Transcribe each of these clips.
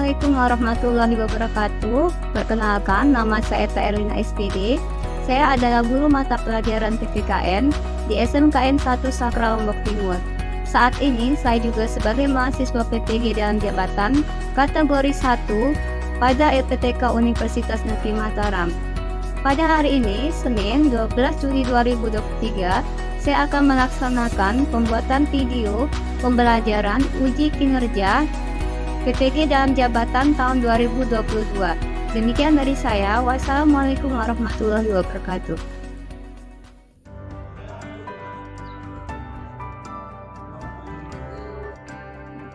Assalamualaikum warahmatullahi wabarakatuh. Perkenalkan, nama saya Eta Erlina SPD. Saya adalah guru mata pelajaran PPKN di SMKN 1 Sakra Lombok Timur. Saat ini saya juga sebagai mahasiswa PPG dalam jabatan kategori 1 pada LPTK Universitas Negeri Mataram. Pada hari ini, Senin 12 Juli 2023, saya akan melaksanakan pembuatan video pembelajaran uji kinerja PPG dalam jabatan tahun 2022. Demikian dari saya. Wassalamualaikum warahmatullahi wabarakatuh.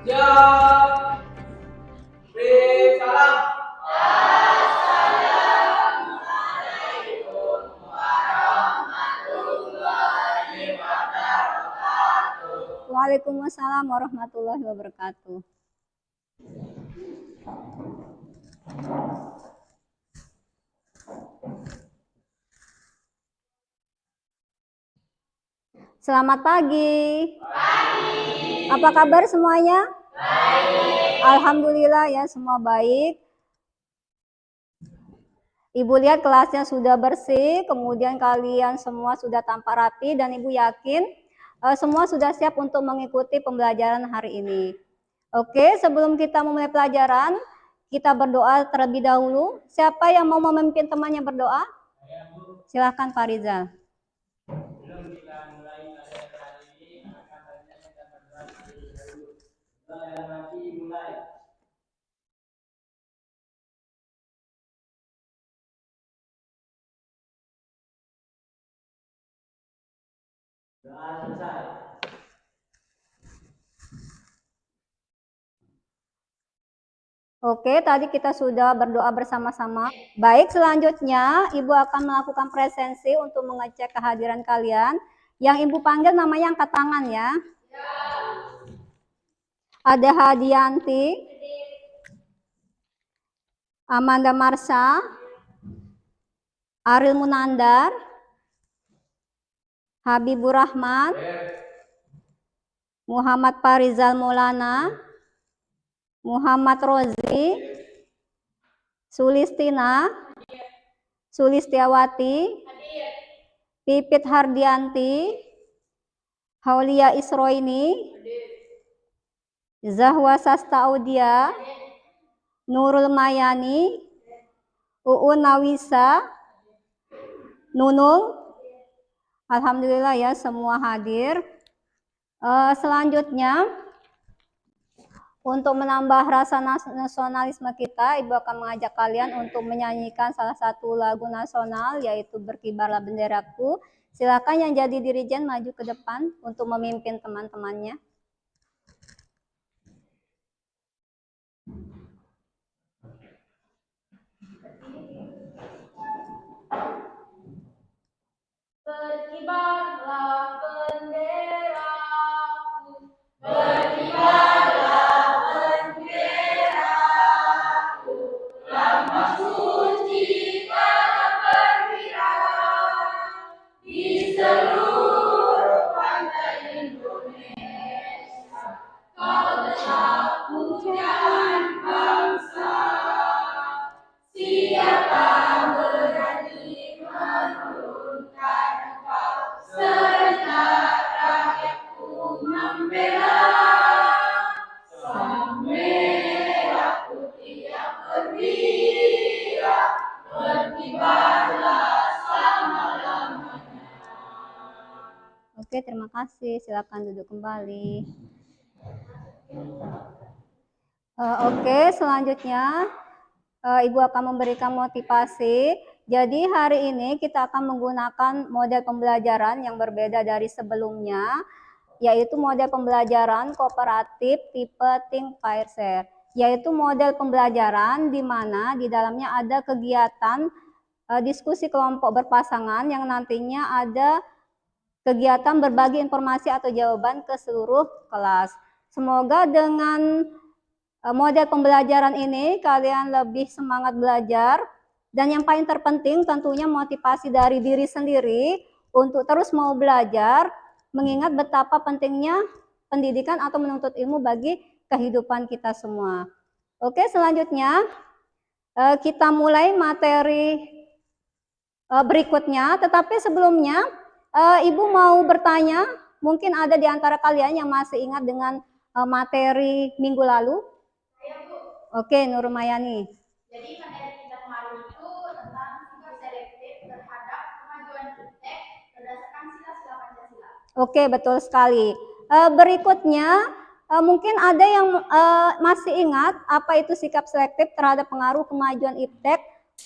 Ya, salam. Assalamualaikum warahmatullahi wabarakatuh. Waalaikumsalam warahmatullahi wabarakatuh. Selamat pagi. Apa kabar semuanya? Baik. Alhamdulillah ya, semua baik. Ibu lihat kelasnya sudah bersih, kemudian kalian semua sudah tampak rapi, dan Ibu yakin semua sudah siap untuk mengikuti pembelajaran hari ini. Oke, sebelum kita memulai pelajaran, kita berdoa terlebih dahulu. Siapa yang mau memimpin temannya berdoa? Silahkan Pak Rizal. Sebelum kita mulai pelajaran hari ini, katanya kita berdoa terlebih dahulu. Dalam hati mulai. Doa selesai. Oke, tadi kita sudah berdoa bersama-sama. Baik, selanjutnya Ibu akan melakukan presensi untuk mengecek kehadiran kalian. Yang Ibu panggil namanya angkat tangan ya. Ada Hadianti, Amanda Marsha, Aril Munandar, Habibur Rahman, Muhammad Farizal Maulana, Muhammad Rozi, Sulistina, Sulistiawati, Pipit Hardianti, Haulia Isroini, Zahwa Sasta Audia, Nurul Mayani, Uun Nawisa, Nunung. Alhamdulillah ya, semua hadir. Selanjutnya, untuk menambah rasa nasionalisme kita, Ibu akan mengajak kalian untuk menyanyikan salah satu lagu nasional, yaitu Berkibarlah Benderaku. Silakan yang jadi dirijen maju ke depan untuk memimpin teman-temannya. Berkibarlah benderaku, berkibarlah benderaku, lambang suci perwira di seluruh pantai Indonesia. Kau tetap pujian bangsa. Siapa berani menurunkan engkau, serta rakyatku membela sang merah putih yang perwira, berkibarlah selama-lamanya. Oke, terima kasih. Silakan duduk kembali. Oke, selanjutnya Ibu akan memberikan motivasi. Jadi hari ini kita akan menggunakan model pembelajaran yang berbeda dari sebelumnya, yaitu model pembelajaran kooperatif tipe Think Pair Share, yaitu model pembelajaran di mana di dalamnya ada kegiatan diskusi kelompok berpasangan yang nantinya ada kegiatan berbagi informasi atau jawaban ke seluruh kelas. Semoga dengan model pembelajaran ini kalian lebih semangat belajar, dan yang paling terpenting tentunya motivasi dari diri sendiri untuk terus mau belajar, mengingat betapa pentingnya pendidikan atau menuntut ilmu bagi kehidupan kita semua. Oke, selanjutnya kita mulai materi berikutnya, tetapi sebelumnya Ibu mau bertanya, mungkin ada di antara kalian yang masih ingat dengan materi minggu lalu? Saya Bu. Oke, Nurmayani. Jadi materi kita kemarin itu tentang sikap selektif terhadap kemajuan iptek berdasarkan sila-sila Pancasila. Oke, betul sekali. Berikutnya, mungkin ada yang masih ingat apa itu sikap selektif terhadap pengaruh kemajuan iptek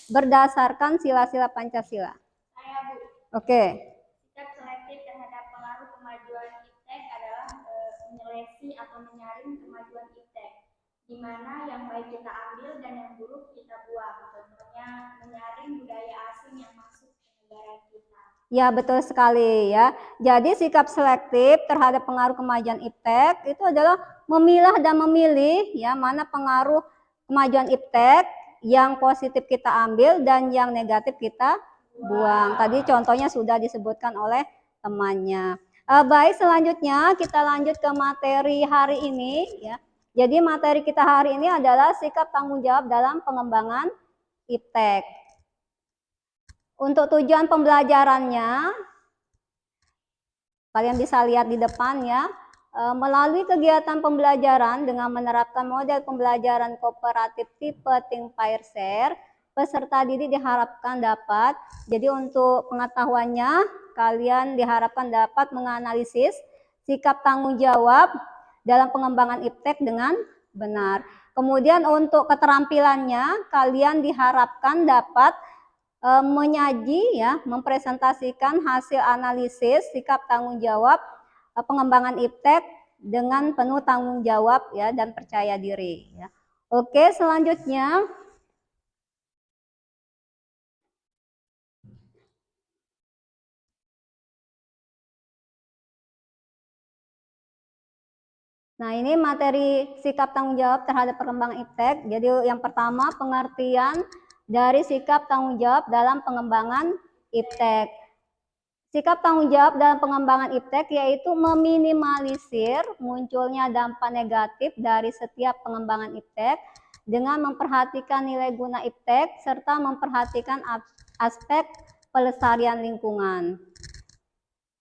berdasarkan sila-sila Pancasila. Saya Bu. Oke. Sikap selektif terhadap pengaruh kemajuan iptek adalah menyeleksi atau menyaring kemajuan iptek, di mana yang baik kita ambil dan yang buruk kita buang. Contohnya menyaring budaya asing yang masuk ke negara kita. Ya, betul sekali ya. Jadi sikap selektif terhadap pengaruh kemajuan iptek itu adalah memilah dan memilih ya mana pengaruh kemajuan iptek yang positif kita ambil dan yang negatif kita buang. Tadi contohnya sudah disebutkan oleh temannya. Baik, selanjutnya kita lanjut ke materi hari ini ya. Jadi materi kita hari ini adalah sikap tanggung jawab dalam pengembangan iptek. Untuk tujuan pembelajarannya, kalian bisa lihat di depan ya, melalui kegiatan pembelajaran dengan menerapkan model pembelajaran kooperatif tipe Think Pair Share, peserta didik diharapkan dapat, jadi untuk pengetahuannya, kalian diharapkan dapat menganalisis sikap tanggung jawab dalam pengembangan iptek dengan benar. Kemudian untuk keterampilannya, kalian diharapkan dapat menyaji ya, mempresentasikan hasil analisis sikap tanggung jawab pengembangan iptek dengan penuh tanggung jawab ya dan percaya diri ya. Oke, selanjutnya nah, ini materi sikap tanggung jawab terhadap perkembangan iptek. Jadi yang pertama pengertian dari sikap tanggung jawab dalam pengembangan iptek. Sikap tanggung jawab dalam pengembangan iptek yaitu meminimalisir munculnya dampak negatif dari setiap pengembangan iptek dengan memperhatikan nilai guna iptek serta memperhatikan aspek pelestarian lingkungan.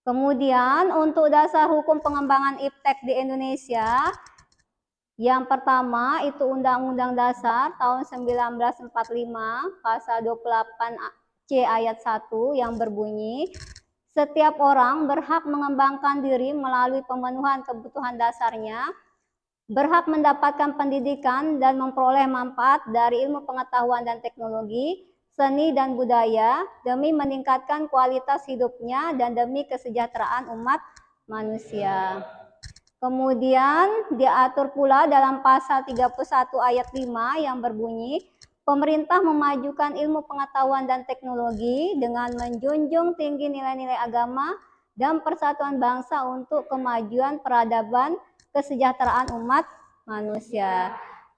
Kemudian untuk dasar hukum pengembangan iptek di Indonesia, yang pertama itu Undang-Undang Dasar tahun 1945 pasal 28C ayat 1 yang berbunyi, setiap orang berhak mengembangkan diri melalui pemenuhan kebutuhan dasarnya, berhak mendapatkan pendidikan dan memperoleh manfaat dari ilmu pengetahuan dan teknologi, seni dan budaya demi meningkatkan kualitas hidupnya dan demi kesejahteraan umat manusia. Kemudian diatur pula dalam pasal 31 ayat 5 yang berbunyi, pemerintah memajukan ilmu pengetahuan dan teknologi dengan menjunjung tinggi nilai-nilai agama dan persatuan bangsa untuk kemajuan peradaban kesejahteraan umat manusia.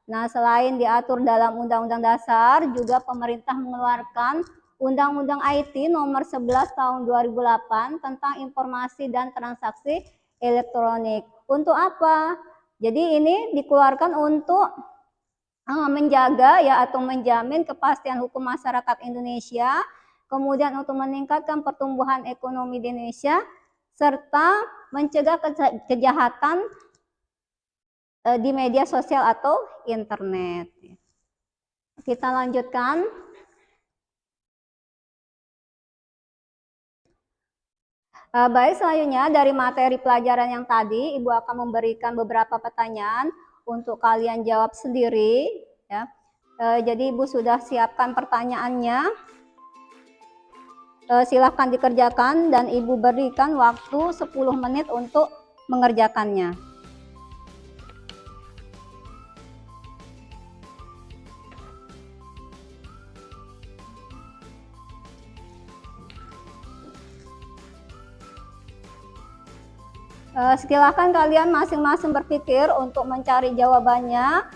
Nah, selain diatur dalam Undang-Undang Dasar, juga pemerintah mengeluarkan Undang-Undang IT nomor 11 tahun 2008 tentang informasi dan transaksi elektronik. Untuk apa? Jadi ini dikeluarkan untuk menjaga ya atau menjamin kepastian hukum masyarakat Indonesia, kemudian untuk meningkatkan pertumbuhan ekonomi di Indonesia, serta mencegah kejahatan di media sosial atau internet. Kita lanjutkan. Baik, selanjutnya dari materi pelajaran yang tadi, Ibu akan memberikan beberapa pertanyaan untuk kalian jawab sendiri. Ya. Jadi Ibu sudah siapkan pertanyaannya. Silahkan dikerjakan dan Ibu berikan waktu 10 menit untuk mengerjakannya. Silakan kalian masing-masing berpikir untuk mencari jawabannya.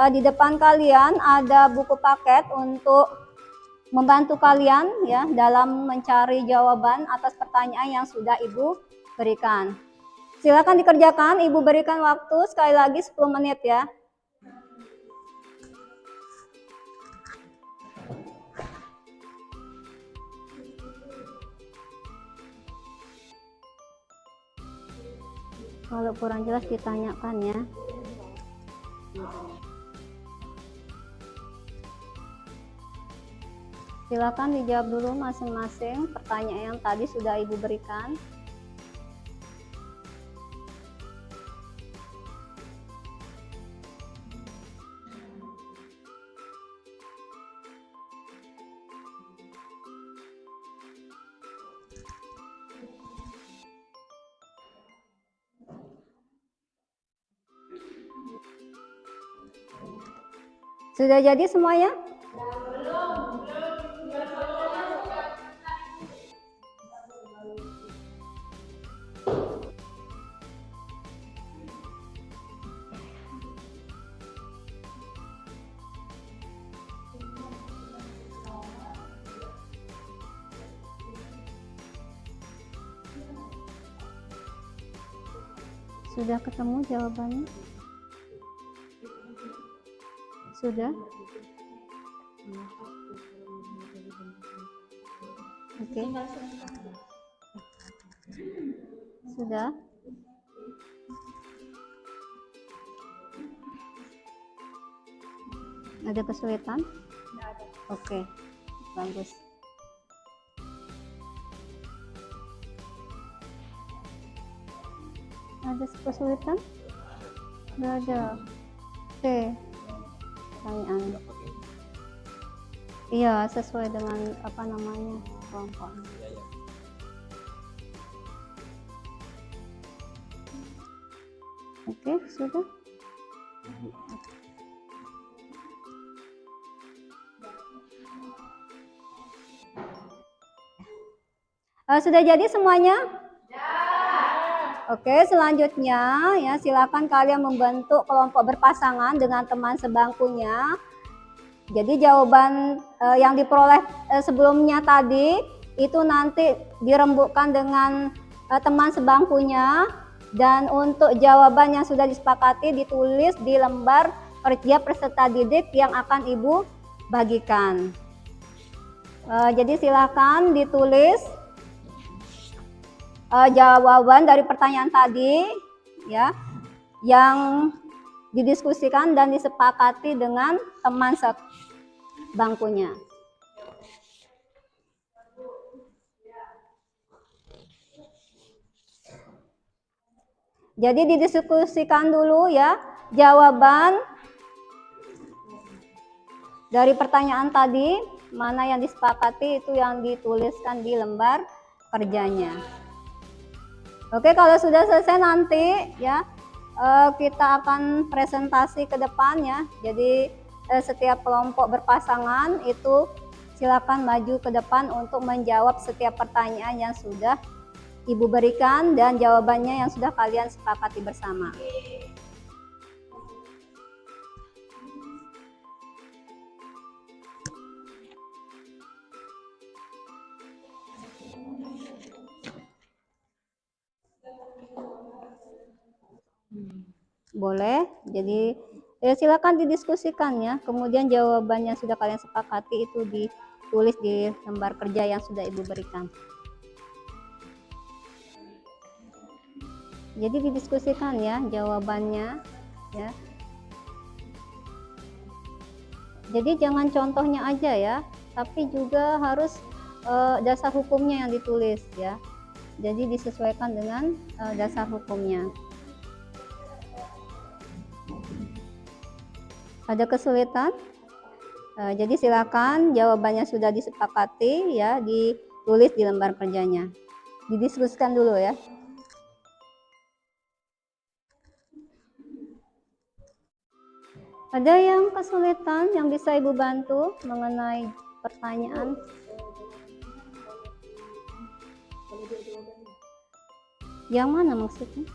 Di depan kalian ada buku paket untuk membantu kalian ya dalam mencari jawaban atas pertanyaan yang sudah Ibu berikan. Silakan dikerjakan, Ibu berikan waktu sekali lagi 10 menit ya. Kalau kurang jelas ditanyakan ya. Silakan dijawab dulu masing-masing pertanyaan yang tadi sudah Ibu berikan. Sudah jadi semuanya? Sudah ketemu jawabannya? Sudah? Oke. Sudah? Ada kesulitan? Oke, bagus. Ada kesulitan? Nggak ada. Oke, pertanyaan. Iya, sesuai dengan apa namanya kelompok. Oke, sudah. Sudah jadi semuanya? Oke, selanjutnya ya silakan kalian membentuk kelompok berpasangan dengan teman sebangkunya. Jadi jawaban yang diperoleh sebelumnya tadi itu nanti dirembukkan dengan teman sebangkunya, dan untuk jawaban yang sudah disepakati ditulis di lembar kerja peserta didik yang akan Ibu bagikan. Jadi silakan ditulis jawaban dari pertanyaan tadi ya yang didiskusikan dan disepakati dengan teman sebangkunya. Jadi didiskusikan dulu ya jawaban dari pertanyaan tadi, mana yang disepakati itu yang dituliskan di lembar kerjanya. Oke, kalau sudah selesai nanti ya kita akan presentasi ke depan ya. Jadi setiap kelompok berpasangan itu silakan maju ke depan untuk menjawab setiap pertanyaan yang sudah Ibu berikan dan jawabannya yang sudah kalian sepakati bersama. Boleh, jadi silakan didiskusikan ya. Kemudian jawabannya sudah kalian sepakati itu ditulis di lembar kerja yang sudah Ibu berikan. Jadi didiskusikan ya jawabannya ya. Jadi jangan contohnya aja ya, tapi juga harus dasar hukumnya yang ditulis ya. Jadi disesuaikan dengan dasar hukumnya. Ada kesulitan? Jadi silakan jawabannya sudah disepakati ya, ditulis di lembar kerjanya. Didiskusikan dulu ya. Ada yang kesulitan yang bisa Ibu bantu mengenai pertanyaan? Yang mana maksudnya?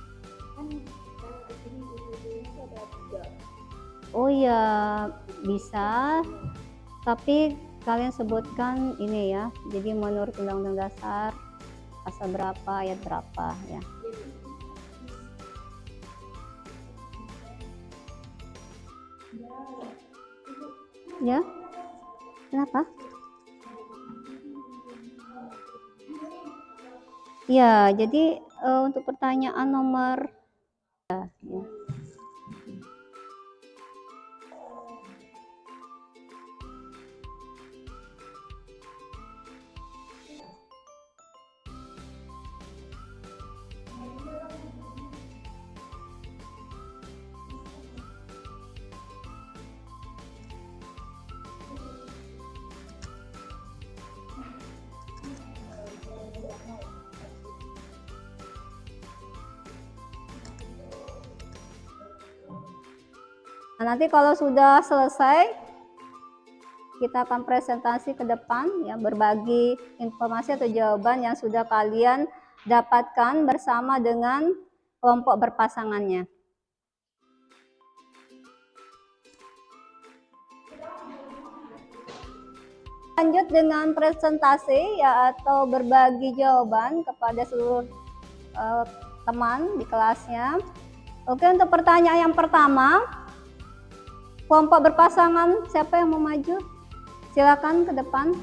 Oh ya, bisa. Tapi kalian sebutkan ini ya. Jadi menurut Undang-Undang Dasar pasal berapa, ayat berapa ya. Ya, kenapa? Ya, jadi untuk pertanyaan nomor Nah, nanti kalau sudah selesai, kita akan presentasi ke depan, ya, berbagi informasi atau jawaban yang sudah kalian dapatkan bersama dengan kelompok berpasangannya. Lanjut dengan presentasi, ya, atau berbagi jawaban kepada seluruh teman di kelasnya. Oke, untuk pertanyaan yang pertama, kelompok berpasangan siapa yang mau maju? Silakan ke depan.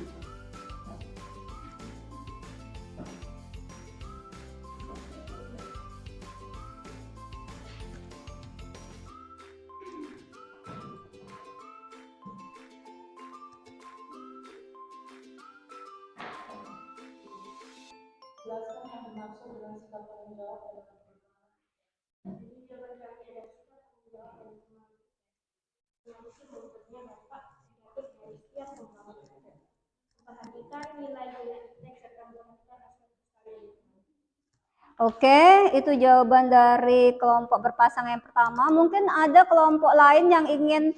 Jelaskan yang dimaksud dengan sikap tanggung jawab dalam memperhatikan nilai-nilai iptek serta melakukan aspek keseharian. Oke, itu jawaban dari kelompok berpasangan yang pertama. Mungkin ada kelompok lain yang ingin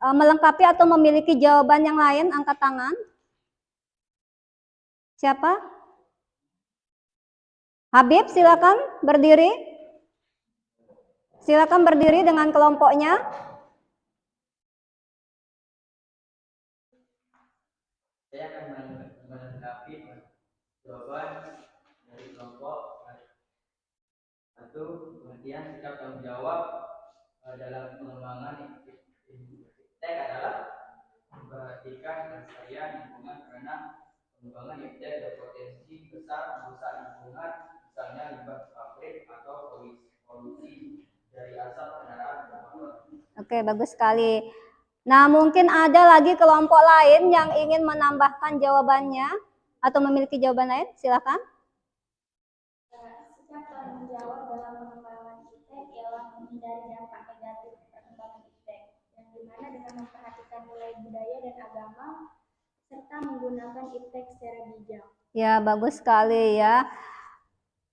melengkapi atau memiliki jawaban yang lain, angkat tangan. Siapa? Habib, silakan berdiri. Silakan berdiri dengan kelompoknya. Saya akan melengkapi jawaban dari kelompok satu, kemudian sikap tanggung jawab dalam pengembangan iptek adalah memperhatikan kelestarian lingkungan karena pengembangan iptek berpotensi besar merusak lingkungan, misalnya limbah pabrik atau polusi dari asap kendaraan bermotor. Oke, bagus sekali. Nah, mungkin ada lagi kelompok lain yang ingin menambahkan jawabannya atau memiliki jawaban lain, silakan. Sikap tanggung jawab dalam pengembangan iptek ialah menghindari dampak negatif perkembangan iptek, yang dimana dengan memperhatikan nilai budaya dan agama serta menggunakan iptek secara bijak. Ya, bagus sekali ya.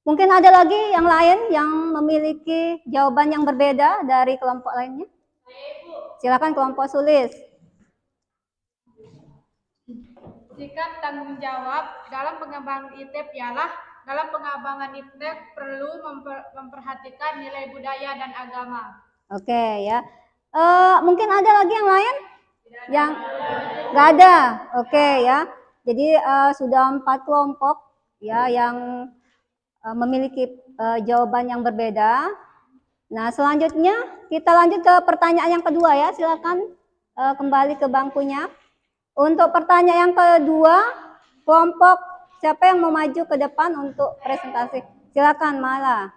Mungkin ada lagi yang lain yang memiliki jawaban yang berbeda dari kelompok lainnya? Silakan kelompok Sulis. Sikap tanggung jawab dalam pengembangan iptek ialah dalam pengembangan iptek perlu memperhatikan nilai budaya dan agama. Oke ya. Mungkin ada lagi yang lain? Yang nggak ada. Oke ya. Jadi sudah 4 kelompok ya yang memiliki jawaban yang berbeda. Nah, selanjutnya kita lanjut ke pertanyaan yang kedua ya. Silakan kembali ke bangkunya. Untuk pertanyaan yang kedua, kelompok siapa yang mau maju ke depan untuk presentasi? Silakan, Mala.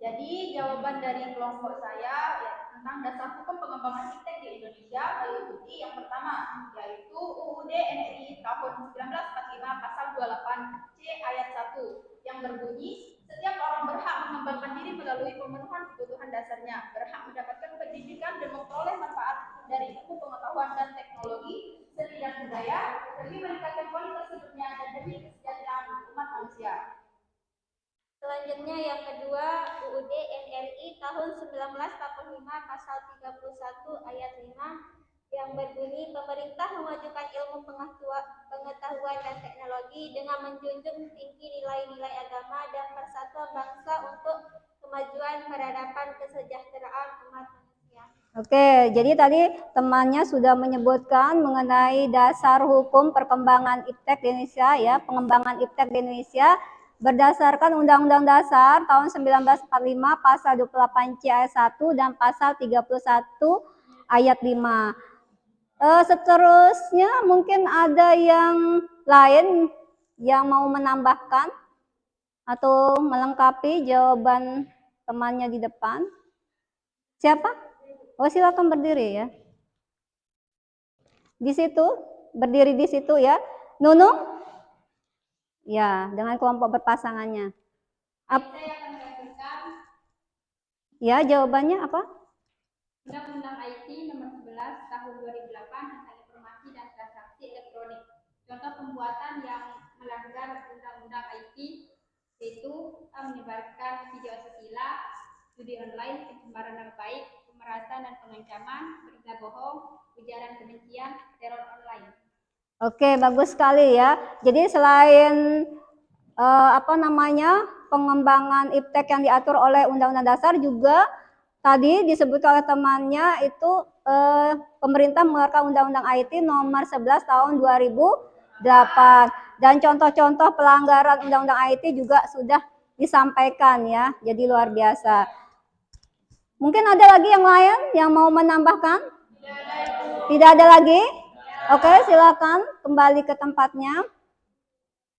Jadi jawaban dari kelompok saya ya, tentang dasar hukum pengembangan iptek di Indonesia meliputi yang pertama yaitu UUD NRI tahun 1945 pasal 28 C ayat 1 yang berbunyi setiap orang berhak mengembangkan diri melalui pemenuhan kebutuhan dasarnya, berhak mendapatkan pendidikan dan memperoleh manfaat dari ilmu pengetahuan dan teknologi, seni dan budaya demi meningkatkan kualitas hidupnya dan demi kesejahteraan umat manusia. Selanjutnya yang kedua, UUD NRI tahun 1945 pasal 31 ayat 5 yang berbunyi pemerintah memajukan ilmu pengetahuan dan teknologi dengan menjunjung tinggi nilai-nilai agama dan persatuan bangsa untuk kemajuan peradaban kesejahteraan umat manusia. Oke, jadi tadi temannya sudah menyebutkan mengenai dasar hukum perkembangan iptek di Indonesia ya, pengembangan iptek di Indonesia berdasarkan Undang-Undang Dasar tahun 1945 pasal 28 C ayat 1 dan pasal 31 ayat 5. Seterusnya mungkin ada yang lain yang mau menambahkan atau melengkapi jawaban temannya di depan. Siapa? Oh, silakan berdiri ya. Di situ, berdiri di situ ya. Nunung? Ya, dengan kelompok berpasangannya. Saya akan mengajukan Ya, jawabannya apa? Undang-Undang IT Nomor 11 Tahun 2008 tentang Informasi dan Transaksi Elektronik. Contoh pembuatan yang melanggar undang-undang IT yaitu menyebarkan video asusila, judi online, pencemaran nama baik, pemerasan dan pengancaman, berita bohong, ujaran kebencian, teror online. Oke, bagus sekali ya. Jadi selain pengembangan iptek yang diatur oleh Undang-Undang Dasar juga tadi disebutkan oleh temannya itu pemerintah mengeluarkan Undang-Undang IT nomor 11 tahun 2008 dan contoh-contoh pelanggaran Undang-Undang IT juga sudah disampaikan ya. Jadi luar biasa. Mungkin ada lagi yang lain yang mau menambahkan? Tidak ada lagi? Oke, silakan kembali ke tempatnya.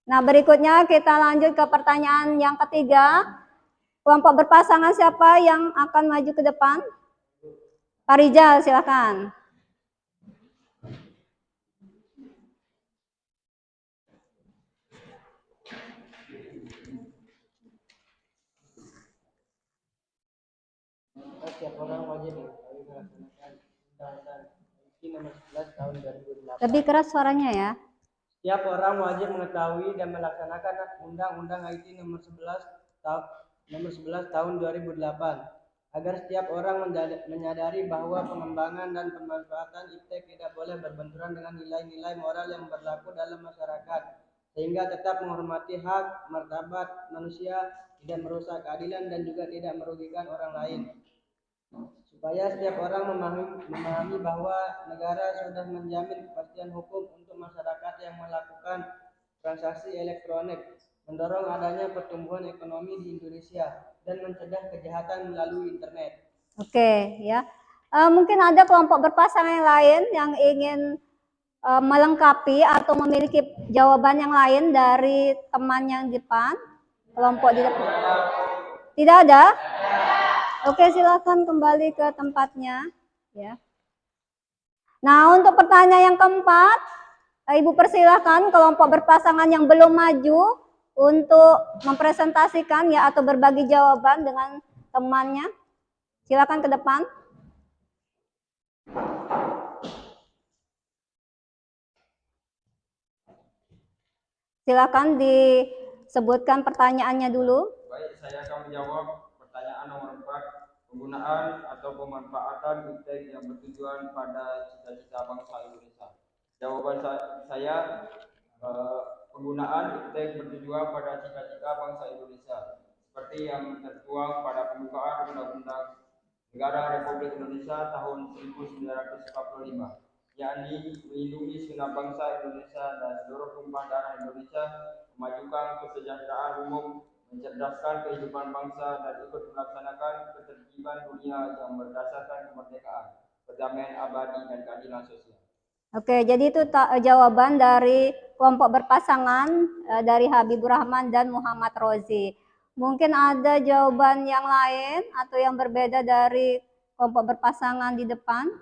Nah, berikutnya kita lanjut ke pertanyaan yang ketiga. Kelompok berpasangan siapa yang akan maju ke depan? Pak Rijal, silakan. Setiap orang wajib mengetahui melaksanakan Undang-Undang IT Nomor 11 Tahun 2008. Lebih keras suaranya ya. Setiap orang wajib mengetahui dan melaksanakan Undang-Undang IT Nomor 11 Tahun 2008 agar setiap orang menyadari bahwa pengembangan dan pemanfaatan iptek tidak boleh berbenturan dengan nilai-nilai moral yang berlaku dalam masyarakat, sehingga tetap menghormati hak martabat manusia, tidak merusak keadilan dan juga tidak merugikan orang lain. Supaya setiap orang memahami bahwa negara sudah menjamin kepastian hukum untuk masyarakat yang melakukan transaksi elektronik, mendorong adanya pertumbuhan ekonomi di Indonesia, dan mencegah kejahatan melalui internet. Oke, ya. Mungkin ada kelompok berpasangan yang lain yang ingin melengkapi atau memiliki jawaban yang lain dari teman yang di depan, kelompok di depan. Tidak ada? Oke, silakan kembali ke tempatnya, ya. Nah, untuk pertanyaan yang keempat, Ibu persilahkan kelompok berpasangan yang belum maju untuk mempresentasikan ya atau berbagi jawaban dengan temannya. Silakan ke depan. Silakan disebutkan pertanyaannya dulu. Baik, saya akan menjawab pertanyaan nomor 4. Penggunaan atau pemanfaatan iptek yang bertujuan pada cita-cita bangsa Indonesia. Jawaban saya penggunaan iptek bertujuan pada cita-cita bangsa Indonesia seperti yang tertuang pada pembukaan Undang-Undang Negara Republik Indonesia tahun 1945, yakni melindungi segenap bangsa Indonesia dan seluruh tumpah darah Indonesia, memajukan kesejahteraan umum, mencerdaskan kehidupan bangsa, dan ikut melaksanakan ketertiban dunia yang berdasarkan kemerdekaan, perdamaian abadi, dan keadilan sosial. Oke, jadi itu jawaban dari kelompok berpasangan dari Habibur Rahman dan Muhammad Rozi. Mungkin ada jawaban yang lain atau yang berbeda dari kelompok berpasangan di depan?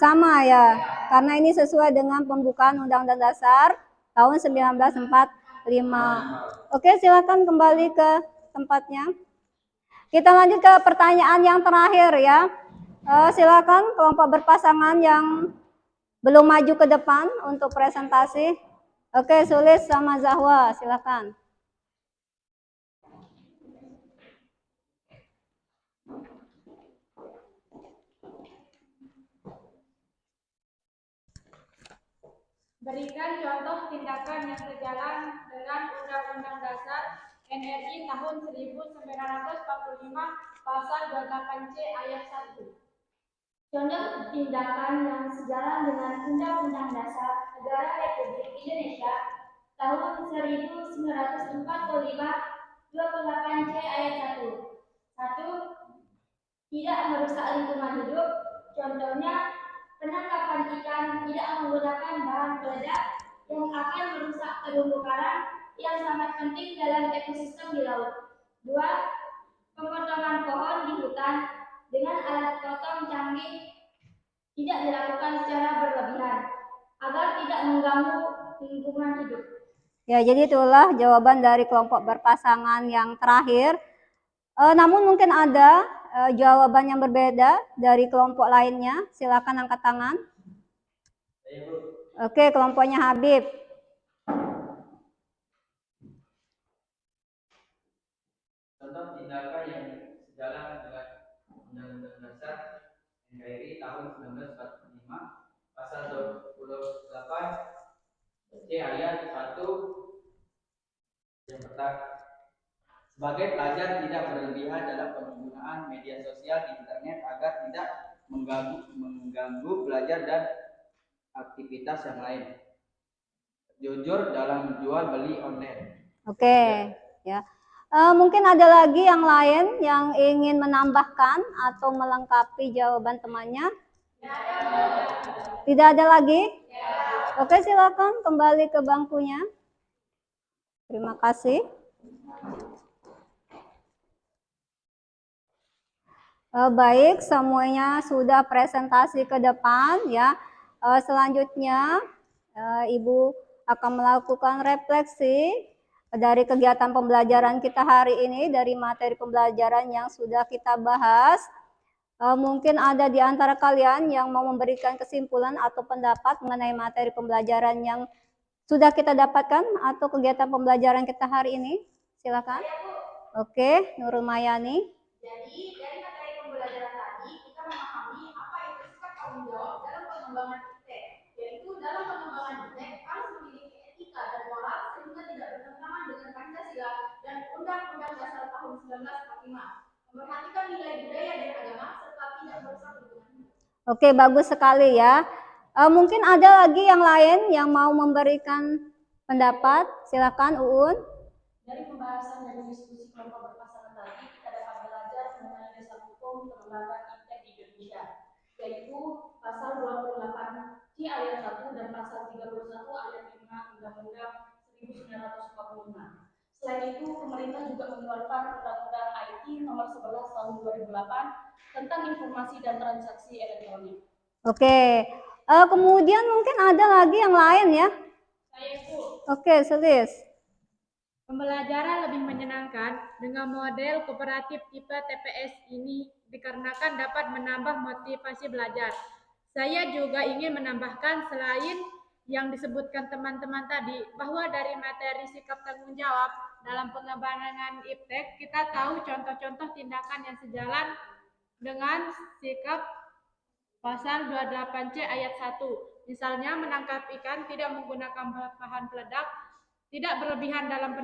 Sama ya, karena ini sesuai dengan pembukaan Undang-Undang Dasar tahun 1945. Oke, silakan kembali ke tempatnya. Kita lanjut ke pertanyaan yang terakhir ya. Silakan kelompok berpasangan yang belum maju ke depan untuk presentasi. Oke, Sulis sama Zahwa, silakan. Berikan contoh tindakan yang sejalan dengan Undang-Undang Dasar NRI tahun 1945 pasal 28C ayat 1. Contoh tindakan yang sejalan dengan Undang-Undang Dasar Negara Republik Indonesia tahun 1945 28C ayat 1. 1. Tidak merusak lingkungan hidup. Contohnya, penangkapan ikan tidak menggunakan bahan peledak yang akan merusak terumbu karang yang sangat penting dalam ekosistem di laut. 2. Pemotongan pohon di hutan dengan alat potong canggih tidak dilakukan secara berlebihan agar tidak mengganggu lingkungan hidup. Ya, jadi itulah jawaban dari kelompok berpasangan yang terakhir. Namun mungkin ada jawaban yang berbeda dari kelompok lainnya. Silakan angkat tangan. Oke, kelompoknya Habib. Contoh tindakan yang sejalan dengan Undang-Undang Dasar NKRI tahun 1945 pasal 28 C ayat 1 yang pertama, sebagai pelajar tidak berlebihan dalam penggunaan media sosial di internet agar tidak mengganggu belajar dan aktivitas yang lain. Jujur dalam jual beli online. Oke, ya. Mungkin ada lagi yang lain yang ingin menambahkan atau melengkapi jawaban temannya? Tidak ada lagi? Oke, silakan kembali ke bangkunya. Terima kasih. Baik, semuanya sudah presentasi ke depan ya. Selanjutnya Ibu akan melakukan refleksi dari kegiatan pembelajaran kita hari ini, dari materi pembelajaran yang sudah kita bahas. Mungkin ada di antara kalian yang mau memberikan kesimpulan atau pendapat mengenai materi pembelajaran yang sudah kita dapatkan atau kegiatan pembelajaran kita hari ini. Silakan. Oke, Nurul Mayani. Jadi dari materi pembelajaran tadi kita memahami apa itu sikap tanggung jawab dalam pengembangan iptek, yaitu dalam pengembangan iptek harus memiliki etika dan moral sehingga tidak bertentangan dengan Pancasila dan Undang-Undang Dasar tahun 1945, memperhatikan nilai budaya dan agama serta tidak merusak lingkungan. Oke, bagus sekali ya. Mungkin ada lagi yang lain yang mau memberikan pendapat. Silakan, Uun. Dari pembahasan dan diskusi kelompok berpasangan tadi, kita dapat belajar mengenai dasar hukum pengembangan iptek di Indonesia, yaitu pasal 28 C ayat 1 dan pasal 31 ayat 5 Undang-Undang 1945. Selain itu, pemerintah juga mengeluarkan Undang-Undang IT nomor 11 tahun 2008 tentang informasi dan transaksi elektronik. Oke, kemudian mungkin ada lagi yang lain ya. Oke, Selis. Pembelajaran lebih menyenangkan dengan model kooperatif tipe TPS ini dikarenakan dapat menambah motivasi belajar. Saya juga ingin menambahkan selain yang disebutkan teman-teman tadi, bahwa dari materi sikap tanggung jawab dalam pengembangan iptek, kita tahu contoh-contoh tindakan yang sejalan dengan sikap pasal 28C ayat 1. Misalnya menangkap ikan tidak menggunakan bahan peledak, tidak berlebihan dalam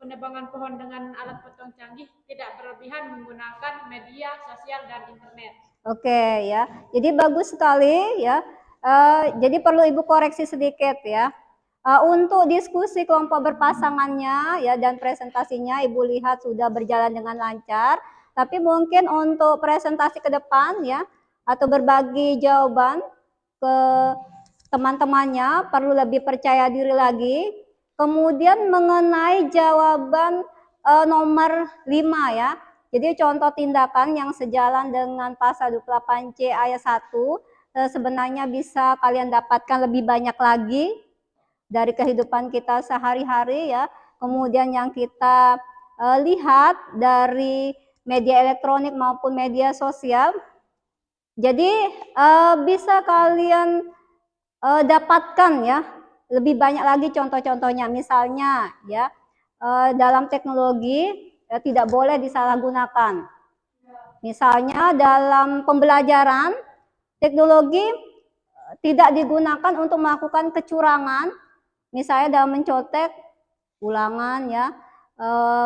penebangan pohon dengan alat potong canggih, tidak berlebihan menggunakan media sosial dan internet. Oke ya, jadi bagus sekali ya. Jadi perlu Ibu koreksi sedikit ya. Untuk diskusi kelompok berpasangannya ya dan presentasinya Ibu lihat sudah berjalan dengan lancar. Tapi mungkin untuk presentasi ke depan ya atau berbagi jawaban ke teman-temannya perlu lebih percaya diri lagi. Kemudian mengenai jawaban nomor 5 ya. Jadi contoh tindakan yang sejalan dengan pasal 28C ayat 1 sebenarnya bisa kalian dapatkan lebih banyak lagi dari kehidupan kita sehari-hari ya. Kemudian yang kita lihat dari media elektronik maupun media sosial. Jadi bisa kalian dapatkan ya lebih banyak lagi contoh-contohnya. Misalnya ya dalam teknologi tidak boleh disalahgunakan. Misalnya dalam pembelajaran teknologi tidak digunakan untuk melakukan kecurangan. Misalnya dalam mencontek ulangan ya,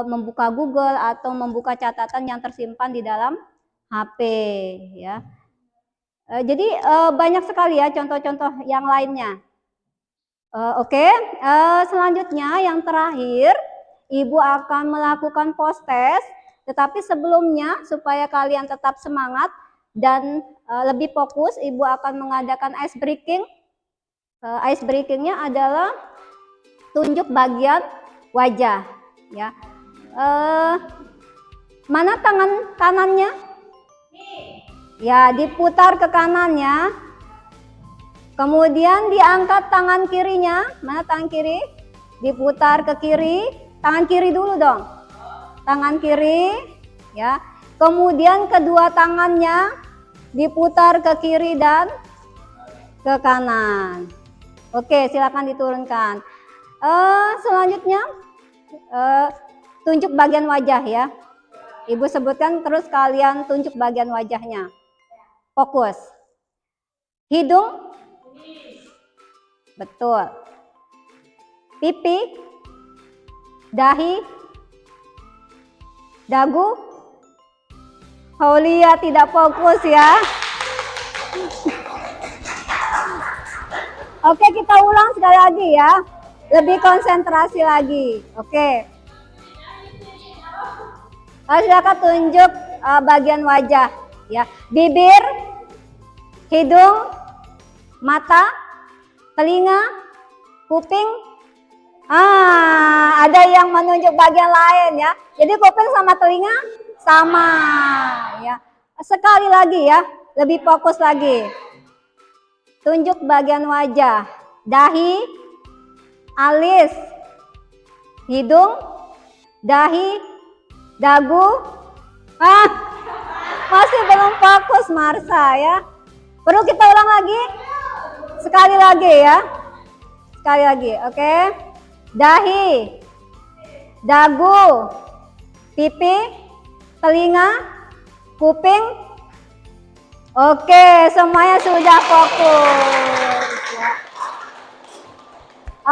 membuka Google atau membuka catatan yang tersimpan di dalam HP ya. Jadi banyak sekali ya contoh-contoh yang lainnya. Oke, selanjutnya yang terakhir Ibu akan melakukan post test, tetapi sebelumnya supaya kalian tetap semangat dan lebih fokus, Ibu akan mengadakan ice breaking. Ice breakingnya adalah tunjuk bagian wajah ya. Mana tangan kanannya? Ya, diputar ke kanannya. Kemudian diangkat tangan kirinya. Mana tangan kiri? Diputar ke kiri. Tangan kiri dulu dong. Tangan kiri ya. Kemudian kedua tangannya diputar ke kiri dan ke kanan. Oke, silakan diturunkan. Selanjutnya tunjuk bagian wajah ya. Ibu sebutkan terus kalian tunjuk bagian wajahnya. Fokus. Hidung? Betul. Pipi? Dahi? Dagu? Aulia tidak fokus ya. Oke, kita ulang sekali lagi ya. Lebih konsentrasi lagi. Oke. Silakan tunjuk bagian wajah ya. Bibir, hidung, mata, telinga, kuping. Ada yang menunjuk bagian lain ya. Jadi kuping sama telinga sama ya. Sekali lagi ya, lebih fokus lagi. Tunjuk bagian wajah. Dahi, alis, hidung, dahi, dagu. Masih belum fokus Marsa ya. Perlu kita ulang lagi? Sekali lagi ya. Sekali lagi, oke. Dahi, dagu, pipi, telinga, kuping. Oke, semuanya sudah fokus ya.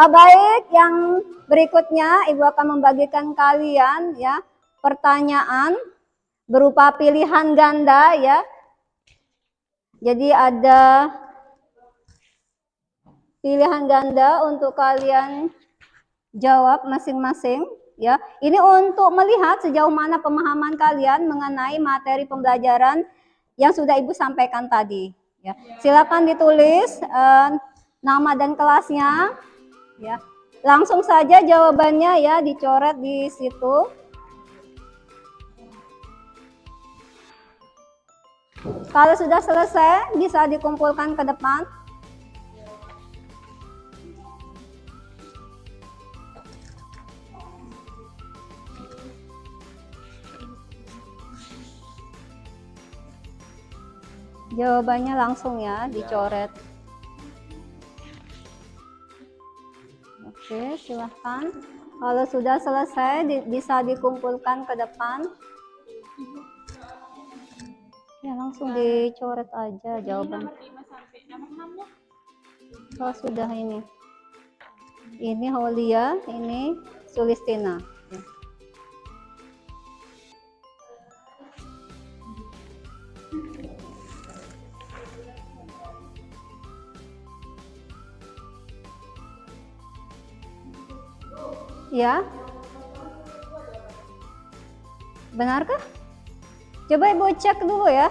Baik, yang berikutnya Ibu akan membagikan kalian ya pertanyaan berupa pilihan ganda ya. Jadi ada pilihan ganda untuk kalian jawab masing-masing ya. Ini untuk melihat sejauh mana pemahaman kalian mengenai materi pembelajaran yang sudah Ibu sampaikan tadi ya. Silakan ditulis nama dan kelasnya ya. Langsung saja jawabannya ya, dicoret di situ. Kalau sudah selesai bisa dikumpulkan ke depan. Jawabannya langsung ya, dicoret. Oke, silahkan. Kalau sudah selesai bisa dikumpulkan ke depan. Ya, langsung dicoret aja jawaban. Oh, sudah ini. Ini Aulia, ini Sulistina. Ya. Benarkah? Coba Ibu cek dulu ya.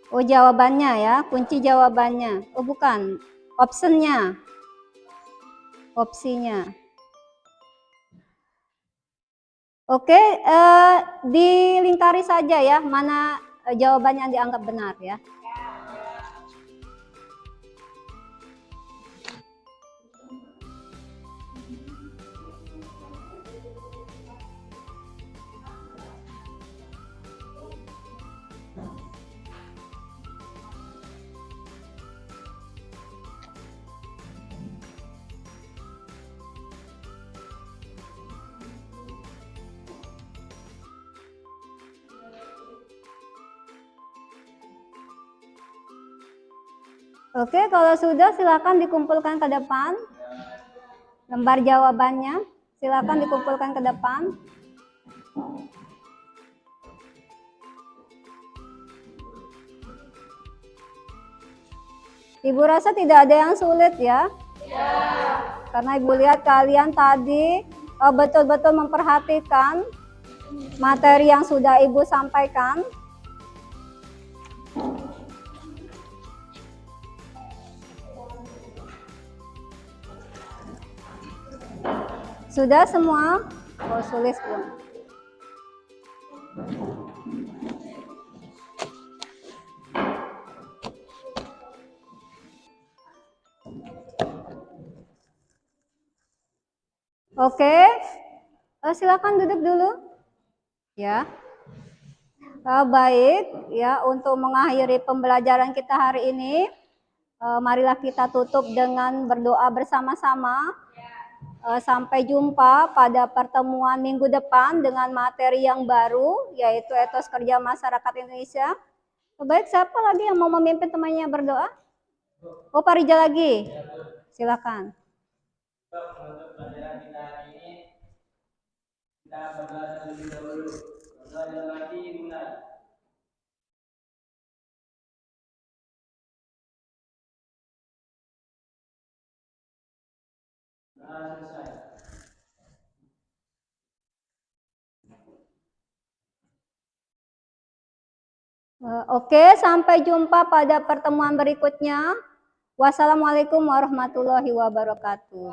Oh, jawabannya ya, kunci jawabannya. Oh, bukan. Optionnya. Opsinya. Oke, dilingkari saja ya, mana jawabannya yang dianggap benar ya. Oke, kalau sudah silakan dikumpulkan ke depan. Lembar jawabannya silakan dikumpulkan ke depan. Ibu rasa tidak ada yang sulit ya? Ya. Karena Ibu lihat kalian tadi betul-betul memperhatikan materi yang sudah Ibu sampaikan. Sudah semua? Oh, sulit belum? Oke, silakan duduk dulu. Ya. Baik, ya, untuk mengakhiri pembelajaran kita hari ini, marilah kita tutup dengan berdoa bersama-sama. Sampai jumpa pada pertemuan minggu depan dengan materi yang baru, yaitu etos kerja masyarakat Indonesia. Baik, siapa lagi yang mau memimpin temannya berdoa? Oh, Pak Rijal lagi. Silakan. Untuk pelajaran kita hari ini, kita belajar lebih dahulu. Belajar lagi mulai. Selesai. Oke, sampai jumpa pada pertemuan berikutnya. Wassalamualaikum warahmatullahi wabarakatuh.